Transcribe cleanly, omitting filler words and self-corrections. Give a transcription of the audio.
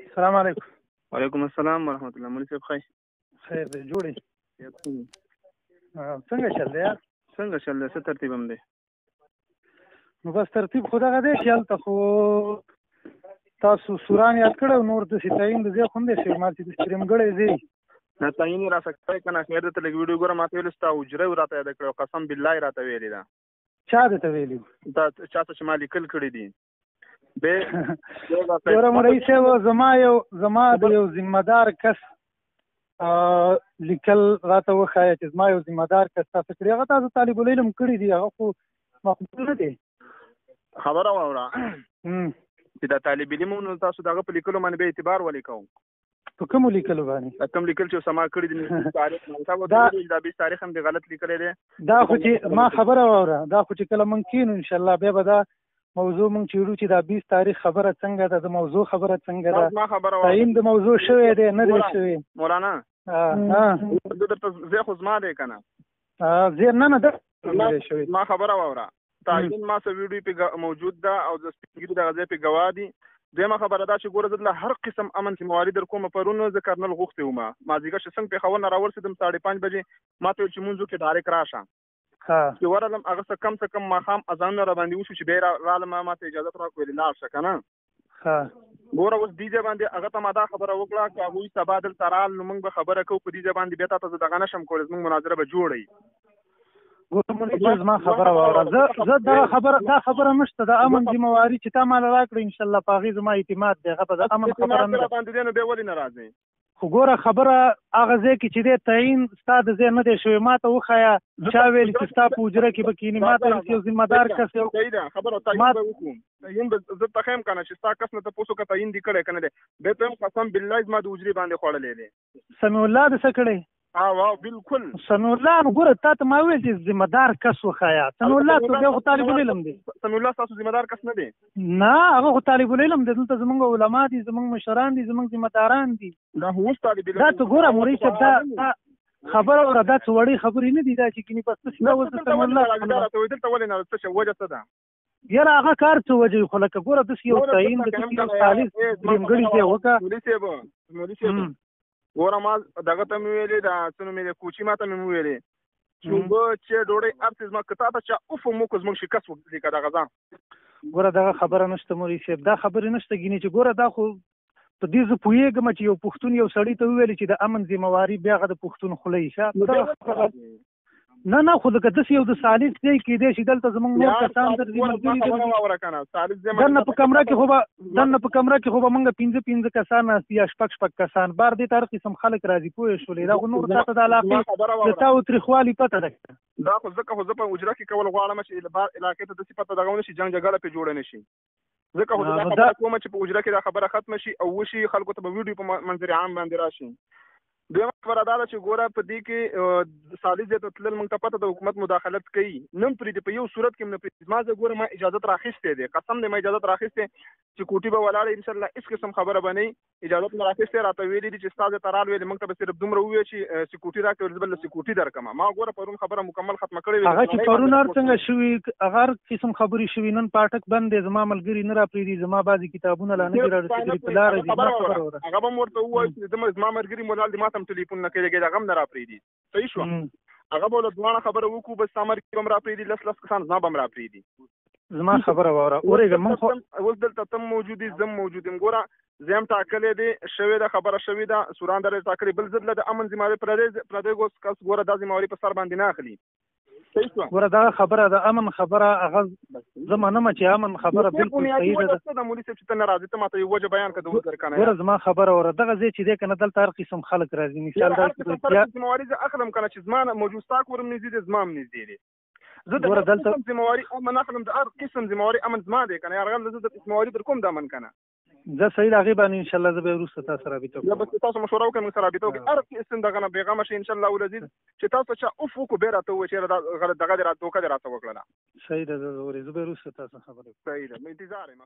السلام علیکم. وعلیکم السلام ورحمۃ اللہ. مولوی صاحب خیر خیر دی جوړې څنګه چل دی؟ څنګه چل دی؟ څه ترتیب هم دی؟ نو بس ترتیب خو دغه دی چې هلته خو تاسو سوران یاد کړی نور داسې تعین د ځای خو نه دی شوی ما چې د سټریم ځای نه تعین یې راسه کړی که نه خیر درته لږ ویډیو ګوره ما ته ویلي ستا حجره یې راته یاده کړې قسم بالله یې راته ویلې ده. چا درته ویلي؟ دا چا ته چې ما لیکل کړي دي. ګوره مولوي صاحب زما د یو ذمه دار کس لیکل راته وښایه چې زما یو ذمه دار کس تاسو کړي هغه تاسو طالب العلم کړي دي هغه خو مقبول نه دی. خبره واوره چې دا طالب علم نو تاسو دغه په لیکلو باندې به اعتبار ولې کوو؟ په کومو لیکلو باندې؟ کوم لیکل چې سما کړي دي تاریخ دا 20 تاریخ هم د غلط لیکلی دی. دا خو چې ما خبره واوره دا خو چې کله مونږ کینو انشاءالله بیا به دا موضوع مونږ چیرو چې دا 20 تاریخ خبره څنګه ده د موضوع خبره څنګه ده تعین د موضوع شوی دی نه دی شوی مولانا درته زه خو زما دی که نه زه نه ده شوی ما خبره واوره تعین ما څه ویډیو پې موجود ده او د سپینګیري دغه ځای پې ګواه دي. دویمه خبره دا چې ګوره زه له هر قسم امن ذمواري در کومه پرون زه کرنل غوښتې وم مازدیګر چې څنګه پېښور نه راورسېدم 5:30 بجې ما ته ویل چې مونځو کې ډایرکټ راشه چې ورغلم هغه څه کم ماښام اذانونه راباندې وشو چې بیا رالم ما ته اجازت راکړو ویلې لاړ شه که نه ګوره اوس دې ځای باندې هغه ته ما دا خبره وکړه که هغوی سبا دلته رال نو موږ به خبره کوو په دې ځای باندې بیا تا ته زه دغه نه شم کولی زموږ مناظره به جوړوي. زما خبره واوره زه دا خبره نشته د امن ذمواري چې تا ماله راکړه انشاءالله په هغې زما اعتماد دی هغه به د امن خبره نه باندې دی نو بیا ولې نه راځئ؟ خو ګوره خبره هغه ځای کې چې دی تعین ستا د ځای نه دی شوی ما ته وښایه چا ویل چې ستا په حجره کې به کښېني ما ته ویل چې یو ذمه دار کس یو خبره تعین به وکړو تعین به زه ته ښیم که نه چې ستا کس نه تپوس وکړه تعین دې کړی که نه دی بیا ته هم قسم بالله زما د حجرې باندې خوړلی دی. سمیع الله دې څه کړی؟ واو بالکل سمیع الله نو ګوره تا ته ما ویل چې ذمه دار کس وښایه سمیع الله ته بیا خو طالب العلم دی. سمیع الله ستاسو ذمه دار کس نه دی؟ نه هغه خو طالب العلم دی دلته زمونږ علما دي زمونږ مشران دي زمونږ ذمه داران دي. دا خو اوس طالب علم دا ته ګوره مولوي صاحب دا خبره وره دا څه وړې خبرې نه دي دا چې کینې پس دا اوس د سمیع الله دلته ولې نه څه وجه څه ده؟ یاره هغه کار څه وجه خو لکه ګوره داسې یو تعین د داسې یو ثالث درېمګړي ځای وکړه. مولوي صاحب ګوره ما دغه ته مې ویلې دا څه نوم یې دی کوچي ما ته مې ویلې چې اوبه چې ډوډۍ هر څه زما که تا ته چا اوف هم وکړو زموږ شکست وکړي که دغه ځان ګوره دغه خبره نشته مولوي صاحب دا خبرې نشته ګینې چې ګوره دا خو په دې زه پوهېږم چې یو پښتون یو سړي ته وویلې چې د امن ذمواري بیا هغه د پښتون خوله یې نه خو لکه داسې یو د ثالث ځای کېدی شي دلته زموږ نور کسان دننه په کمره کې خو به موږ 5 کسان ناست یا 6 کسان بار دې ته هر قسم خلک راځي پوه شولې دا خو نور تا ته د علاقې د تا و تریخوالي پته ده. دا خو ځکه خو زه په حجره کې کول غواړم چې علاقې ته داسې پته دغه ونه شي جنګ جګړه پرې جوړه نه شي ځکه خو دا خبره کوم چې په حجره کې دا خبره ختمه شي او وشي خلکو ته به ویډیو په منظر عام باندې راشي. دویمه خبره دا ده چې ګوره په دې کې ثالث ځای ته تلل موږ ته پته د حکومت مداخلت کوي نه پرېږدي په یو صورت کې نه پرېږدي. ما زه ګوره ما اجازت راخیستی دی قسم دی ما اجازت راخیستی چې کوټي به ولاړې انشاءالله هېڅ قسم خبره به نه وي اجازت مې راخیستی راته ویلي دي چې ستا ځای ته رال ویلې موږ ته به صرف دومره ووایه چې سکوټي راکړې زه به له سکوټي درکړم. ما ګوره پرون خبره مکمل ختمه کړې هغه چې پرون هر څنګه شوي هغه هر قسم خبرې شوي نن پاټک بند دی زما ملګري نه راپرېږدي زما بعضې کتابونه لا نه دي رارسېدلي په لاره دي هغه به م ورته ووایو چې زما ملګري مولال دي ما ته هم ټلیفون نه کوي هغه هم نه راپرېږدي صحیح شوه هغه به له دواړه خبره وکړو بس ستا ملګري به هم راپرېږدي 10 کسان زما به هم راپرېږدي. زما خبره واوره اورېږه اوس دلته تم موجود یې زم موجود یم ګوره زه هم ټاکلی دی شوې ده خبره شوې ده سوران دره ټاکلې بل ضد له د امن ذمواري پردی کس ګوره دا ذمواري په سر باندې نه اخلي صحیح شوه. ګوره دغه خبره د امن خبره هغه زه منمه چې امن خبره بالکل صحیح ده. مولوي صاحب چې ته نه راځې ته ما ته یو وجه بیان کړه د اوس درکنه ګوره زما خبره وره دغه ځای چې دی که نه دلته هر قسم خلک راځي مثال دا ذمواري زه اخلم که نه چې زما موجود ستا کور هم نږدې دی زما هم نږدې دی زه د قسم ذمواري امن اخلم د هر قسم ذمواري امن زما دی که نه یارغم زه د ذمواري در کوم د امن که نه زه صحیح د هغې باندې انشاءالله زه به وروسته تاسو رابطه وکړم بس تاسو مشوره وکړئ موږ سره رابطه وکړئ هر قسم دغه نه بېغمه شي انشاءالله العزیز چې تاسو چا اوف وکړو بیا راته ووایي چې دغه دې دوکه دې راته وکړله. صحیح ده زه به وروسته تاسو خبرې صحیح ده انتظار یم.